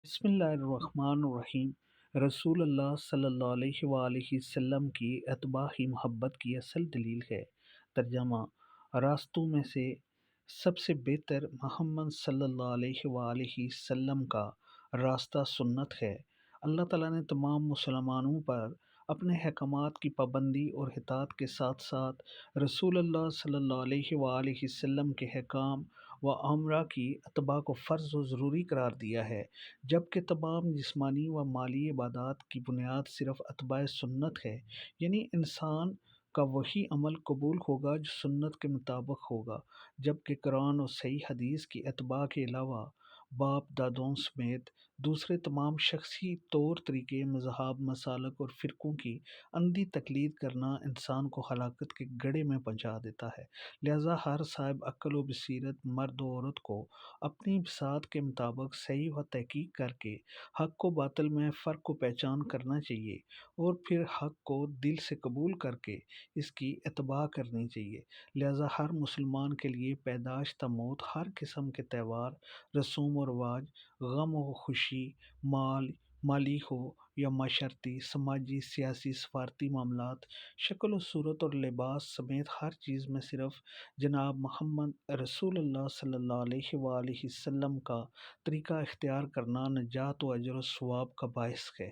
بسم اللہ الرحمن الرحیم۔ رسول اللہ صلی اللہ علیہ وآلہ وسلم کی اتباع ہی محبت کی اصل دلیل ہے۔ ترجمہ: راستوں میں سے سب سے بہتر محمد صلی اللہ علیہ وآلہ وسلم کا راستہ سنت ہے۔ اللہ تعالیٰ نے تمام مسلمانوں پر اپنے احکامات کی پابندی اور اطاعت کے ساتھ ساتھ رسول اللہ صلی اللہ علیہ وآلہ وسلم کے احکام و امرہ کی اتباع کو فرض و ضروری قرار دیا ہے، جبکہ تمام جسمانی و مالی عبادات کی بنیاد صرف اتباع سنت ہے، یعنی انسان کا وہی عمل قبول ہوگا جو سنت کے مطابق ہوگا، جبکہ قرآن اور صحیح حدیث کی اتباع کے علاوہ باپ دادوں سمیت دوسرے تمام شخصی طور طریقے، مذاہب، مسالک اور فرقوں کی اندھی تقلید کرنا انسان کو ہلاکت کے گڑھے میں پہنچا دیتا ہے۔ لہذا ہر صاحب عقل و بصیرت مرد و عورت کو اپنی بساط کے مطابق صحیح و تحقیق کر کے حق و باطل میں فرق کو پہچان کرنا چاہیے، اور پھر حق کو دل سے قبول کر کے اس کی اتباع کرنی چاہیے۔ لہذا ہر مسلمان کے لیے پیدائش تا موت، ہر قسم کے تہوار، رسوم و رواج، غم و خوشی، مالی ہو یا معاشرتی، سماجی، سیاسی، سفارتی معاملات، شکل و صورت اور لباس سمیت ہر چیز میں صرف جناب محمد رسول اللہ صلی اللہ علیہ وآلہ وسلم کا طریقہ اختیار کرنا نجات و اجر و ثواب کا باعث ہے۔